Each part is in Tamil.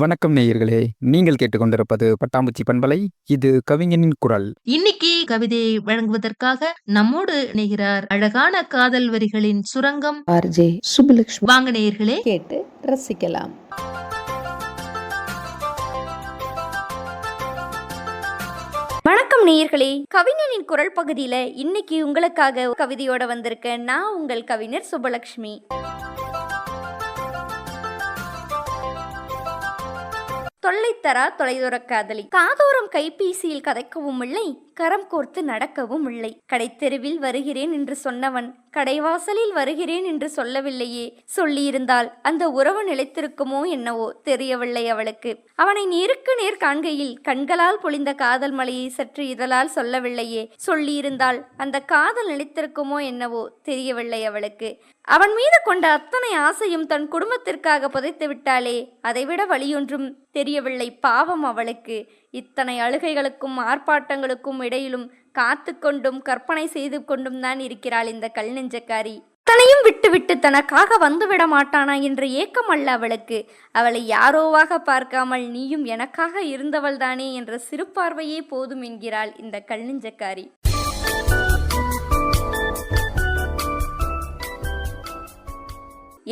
வணக்கம் நேயர்களே, நீங்கள் கேட்டுக்கொண்டிருப்பது பட்டாம்பூச்சி பண்பலை. இது கவிஞனின் குரல். இன்னைக்கு கவிதையை வழங்குவதற்காக நம்மோடு இணைகிறார் அழகான காதல் வரிகளின் சுரங்கம் ஆர்ஜே சுப்புலட்சுமி. வாங்க நேயர்களே, கேட்டு ரசிக்கலாம். வணக்கம் நேயர்களே, கவிஞனின் குரல் பகுதியில இன்னைக்கு உங்களுக்காக கவிதையோட வந்திருக்கேன். நான் உங்கள் கவிஞர் சுப்புலட்சுமி. தொல்லைத்தரா தொலைதூர காதலி. காதோரம் கைபேசியில் கதைக்கவும் இல்லை, கரம் கோர்த்து நடக்கவும் இல்லை. கடைத்தெருவில் வருகிறேன் என்று சொன்னவன் கடைவாசலில் வருகிறேன் என்று சொல்லவில்லையே. சொல்லியிருந்தால் அந்த உறவு நிலைத்திருக்குமோ என்னவோ தெரியவில்லை அவளுக்கு. அவனை நேருக்கு நேர் காண்கையில் கண்களால் பொழிந்த காதல் மலையை சற்று இதழால் சொல்லவில்லையே. சொல்லியிருந்தால் அந்த காதல் நிலைத்திருக்குமோ என்னவோ தெரியவில்லை அவளுக்கு. அவன் மீது கொண்ட அத்தனை ஆசையும் தன் குடும்பத்திற்காக புதைத்து விட்டாளே. அதைவிட வழியொன்றும் தெரியவில்லை பாவம் அவளுக்கு. இத்தனை அழுகைகளுக்கும் ஆர்ப்பாட்டங்களுக்கும் இடையிலும் காத்து கொண்டும் கற்பனை செய்து கொண்டும் தான் இருக்கிறாள் இந்த கல் நெஞ்சக்காரி. தனையும் விட்டுவிட்டு தனக்காக வந்துவிட மாட்டானா என்ற ஏக்கம் அல்ல அவளுக்கு. அவளை யாரோவாக பார்க்காமல் நீயும் எனக்காக இருந்தவள்தானே என்ற சிறு பார்வையே போதும் என்கிறாள் இந்த கல் நெஞ்சக்காரி.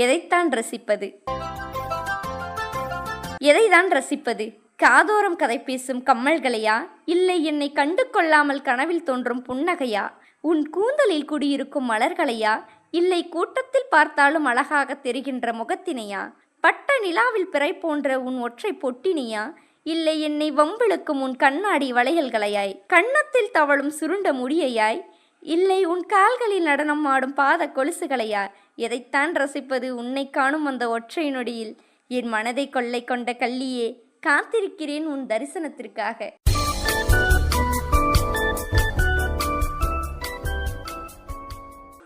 எதைத்தான் ரசிப்பது? எதைதான் ரசிப்பது? காதோரம் கதை பேசும் கம்மல்களையா, இல்லை என்னை கண்டு கொள்ளாமல் கனவில் தோன்றும் புன்னகையா? உன் கூந்தலில் குடியிருக்கும் மலர்களையா, இல்லை கூட்டத்தில் பார்த்தாலும் அழகாக தெரிகின்ற முகத்தினையா? பட்ட நிலாவில் பிறை போன்ற உன் ஒற்றை பொட்டினியா, இல்லை என்னை வம்பிழுக்கும் உன் கண்ணாடி வளையல்களையாய்? கன்னத்தில் தவழும் சுருண்ட முடியையாய், இல்லை உன் கால்களில் நடனம் ஆடும் பாத கொலுசுகளையா? எதைத்தான் ரசிப்பது உன்னை காணும் அந்த ஒற்றை நொடியில்? என் மனதை கொள்ளை கொண்ட கள்ளியே, காத்திருக்கிறேன் உன் தரிசனத்திற்காக.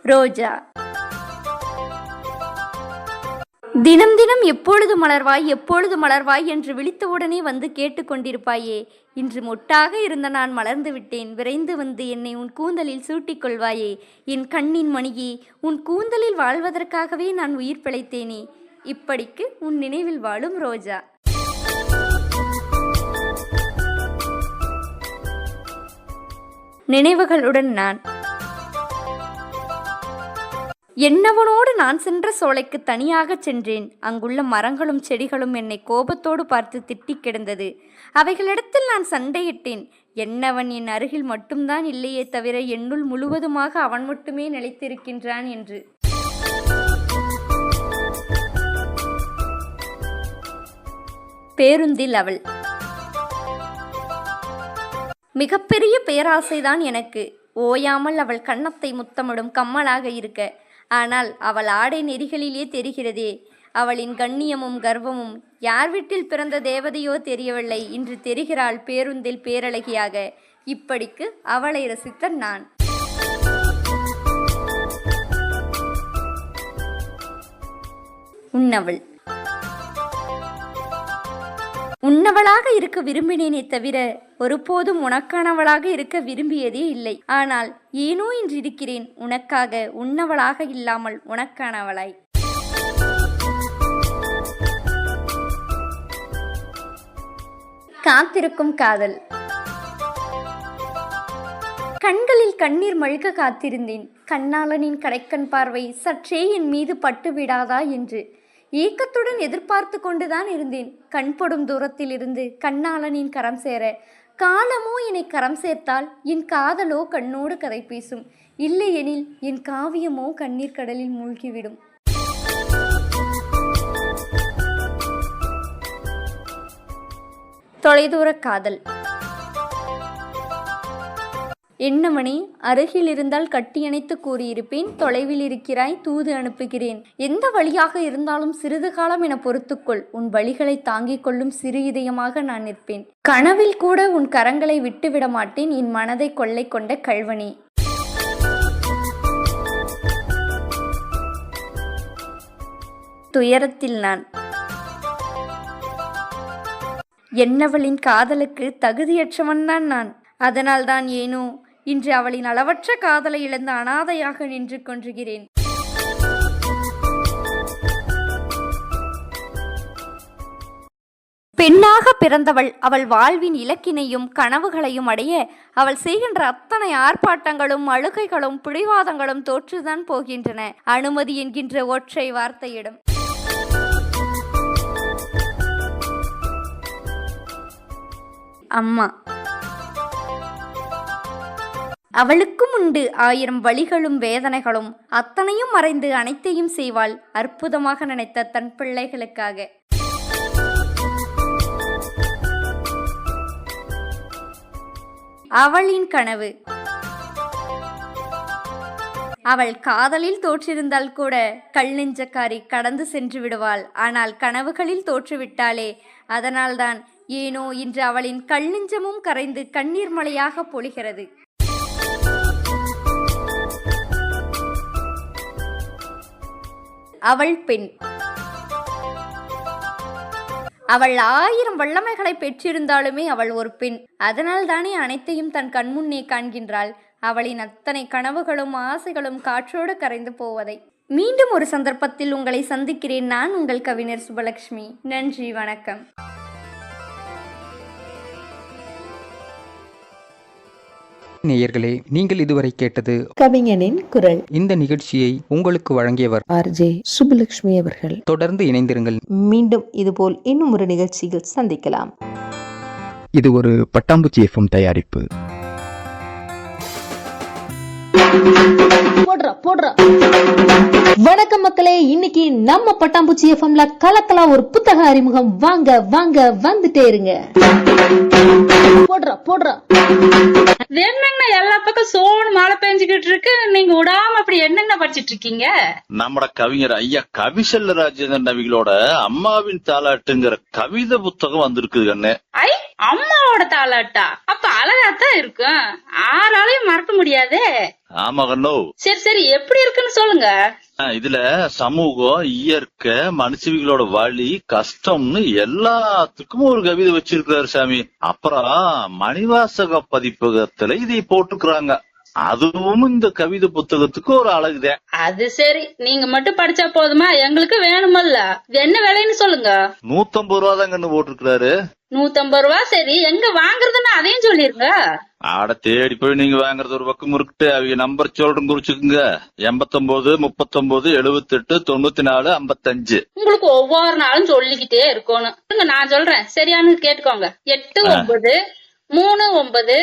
ரோஜா. தினம் தினம் எப்பொழுது மலர்வாய் எப்பொழுது மலர்வாய் என்று விழித்தவுடனே வந்து கேட்டுக்கொண்டிருப்பாயே. இன்று மொட்டாக இருந்த நான் மலர்ந்து விட்டேன். விரைந்து வந்து என்னை உன் கூந்தலில் சூட்டிக்கொள்வாயே. என் கண்ணின் மணியே, உன் கூந்தலில் வாழ்வதற்காகவே நான் உயிர் பிழைத்தேனே. இப்படிக்கு உன் நினைவில் வாழும் ரோஜா. நினைவுகளுடன் நான். என்னவனோடு நான் சென்ற சோலைக்கு தனியாக சென்றேன். அங்குள்ள மரங்களும் செடிகளும் என்னை கோபத்தோடு பார்த்து திட்டி கிடந்தது. அவைகளிடத்தில் நான் சண்டையிட்டேன். என்னவன் என் அருகில் மட்டும்தான் இல்லையே தவிர என்னுள் முழுவதுமாக அவன் மட்டுமே நிலைத்திருக்கின்றான் என்று. பேருந்தில் அவள். மிகப்பெரிய பேராசைதான் எனக்கு. ஓயாமல் அவள் கன்னத்தை முத்தமிடும் கம்மலாக இருக்க. ஆனால் அவள் ஆடை நெறிகளிலே தெரிகிறதே. அவளின் கண்ணியமும் கர்வமும். யார் வீட்டில் பிறந்த தேவதையோ தெரியவில்லை, இன்று தெரிகிறாள் பேருந்தில் பேரழகியாக. இப்படிக்கு அவளை ரசித்த நான். உன்னவள். உன்னவளாக இருக்க விரும்பினேனே தவிர ஒருபோதும் உனக்கானவளாக இருக்க விரும்பியதே இல்லை. ஆனால் ஏனோ இன்று இருக்கிறேன் உனக்காக, உன்னவளாக இல்லாமல் உனக்கானவளாய். காத்திருக்கும் காதல். கண்களில் கண்ணீர் மழுக காத்திருந்தேன். கண்ணாளனின் கடைக்கண் பார்வை சற்றே என் மீது பட்டு விடாதா என்று ஏக்கத்துடன் எதிர்பார்த்து கொண்டுதான் இருந்தேன். கண்படும் தூரத்தில் இருந்து கண்ணாளனின் கரம் சேர. காலமோ என்னை கரம் சேர்த்தால் என் காதலோ கண்ணோடு கதை பேசும். இல்லையெனில் என் காவியமோ கண்ணீர் கடலில் மூழ்கிவிடும். தொலைதூர காதல். என்னமணி, அருகில் இருந்தால் கட்டியணைத்து கூறியிருப்பேன். தொலைவில் இருக்கிறாய், தூது அனுப்புகிறேன். எந்த வழியாக இருந்தாலும் சிறிது காலம் என பொறுத்துக்கொள். உன் வழிகளை தாங்கிக் கொள்ளும் சிறு இதயமாக நான் நிற்பேன். கனவில் கூட உன் கரங்களை விட்டுவிட மாட்டேன். என் மனதை கொள்ளை கொண்ட கள்வனே. துயரத்தில் நான். என்னவளின் காதலுக்கு தகுதியற்றவன்தான் நான். அதனால்தான் ஏனோ இன்று அவளின் அளவற்ற காதலை இழந்த அனாதையாக நின்று கொண்டிருக்கிறேன். பிறந்தவள் அவள் வாழ்வின் இலக்கினையும் கனவுகளையும் அடைய அவள் செய்கின்ற அத்தனை ஆர்ப்பாட்டங்களும் அழுகைகளும் பிடிவாதங்களும் தோற்றுதான் போகின்றன அனுமதி என்கின்ற ஒற்றை வார்த்தையிடம். அம்மா அவளுக்கும் உண்டு 1000 வலிகளும் வேதனைகளும், அத்தனையும் மறைந்து அனைத்தையும் செய்வாள் அற்புதமாக நினைத்த தன் பிள்ளைகளுக்காக. அவளின் கனவு. அவள் காதலில் தோற்றிருந்தால் கூட கல் நெஞ்சக்காரி கடந்து சென்று விடுவாள். ஆனால் கனவுகளில் தோற்றுவிட்டாளே, அதனால்தான் ஏனோ இன்று அவளின் கல் நெஞ்சமும் கரைந்து கண்ணீர் மழையாக பொழிகிறது. அவள் பெண். அவள் 1000 வல்லமைகளை பெற்றிருந்தாலுமே அவள் ஒரு பெண். அதனால் தானே அனைத்தையும் தன் கண்முன்னே காண்கின்றாள். அவளின் அத்தனை கனவுகளும் ஆசைகளும் காற்றோடு கரைந்து போவதை. மீண்டும் ஒரு சந்தர்ப்பத்தில் உங்களை சந்திக்கிறேன். நான் உங்கள் கவிஞர் சுபலட்சுமி. நன்றி, வணக்கம். நேயர்களே, நீங்கள் இதுவரை கேட்டது கவிஞனின் குரல். இந்த நிகழ்ச்சியை உங்களுக்கு வழங்கியவர் ஆர்ஜே சுபலட்சுமி அவர்கள். தொடர்ந்து இணைந்திருங்கள். மீண்டும் இதுபோல் இன்னும் ஒரு நிகழ்ச்சியில் சந்திக்கலாம். இது ஒரு பட்டாம்பூச்சி எஃப்எம் தயாரிப்பு. வணக்கம் மக்களே, இன்னைக்கு நம்ம பட்டாம்பூச்சி எஃப்எம்ல கலக்கலாம் ஒரு புத்தக அறிமுகம். வாங்க வாங்க வந்துட்டே இருங்க. போடுறா என்னங்க எல்லா பக்கம் சோன்னு மழை பெஞ்சுக்கிட்டு இருக்கு, நீங்க விடாம அப்படி என்னங்க படிச்சிட்டு இருக்கீங்க? நம்மட கவிஞர் ஐயா கவிசெல்ல ராஜேந்திரன் நவிகளோட அம்மாவின் தாலாட்டுங்கிற கவிதை புத்தகம் வந்திருக்குது கண்ணு. ஐ, அம்மாவோட தாலாட்டா? அப்ப அழகாத்தான் இருக்கும், ஆறாலையும் மறக்க முடியாதே. ஆமா கண்ணோ. சரி எப்படி இருக்குன்னு சொல்லுங்க. இதுல சமூகம், இயற்கை, மனுஷவிகளோட வலி, கஷ்டம்னு எல்லாத்துக்கும் ஒரு கவிதை வச்சிருக்கிறாரு சாமி. அப்புறம் மணிவாசக பதிப்பகத்துல இதை போட்டுக்கிறாங்க. அதுவும் இந்த கவிதை புத்தகத்துக்கு ஒரு அழகுதான். அது சரி, நீங்க மட்டும் படிச்சா போதுமா? எங்களுக்கு வேணுமல்ல. என்ன விலைன்னு சொல்லுங்க. 150 ரூபா தான் கண்ணு போட்டிருக்கிறாரு. 150 ரூபா. சரி, எங்க வாங்குறதுன்னு அதையும் சொல்லிருங்க. ஆட தேடி போய் நீங்க வாங்குறது ஒரு பக்கம் இருக்குட்டு. அவங்க நம்பர் சொல்றேன், குறிச்சுக்குங்க. 89 39 78 94 55. உங்களுக்கு ஒவ்வொரு நாளும் சொல்லிக்கிட்டே இருக்கணும். நான் சொல்றேன், சரியானு கேட்டுக்கோங்க. 89 39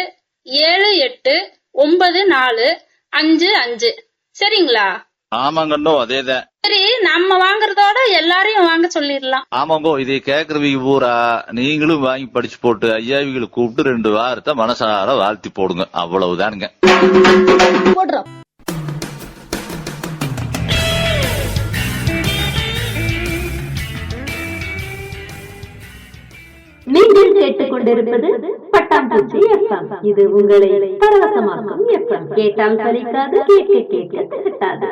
78 94 55. சரிங்களா? ஆமாங்கண்ணோ, அதேதான். சரி, நம்ம வாங்குறதோட எல்லாரையும் வாங்க சொல்லிடலாம். ஆமாங்கோ, இதை கேக்குறவங்க பூரா நீங்களும் வாங்கி படிச்சு போட்டு ஐயாவிகளை கூப்பிட்டு 2 வாரத்தை மனசார வாழ்த்தி போடுங்க. அவ்வளவுதானுங்க. நீங்கள் கேட்டுக்கொண்டிருப்பது பட்டாம்பூச்சி எஃப்எம். இது உங்களை பரவசமாக்கும் எஃப்எம். கேட்டால் சலிக்காது, கேட்க கேட்க திகட்டாது.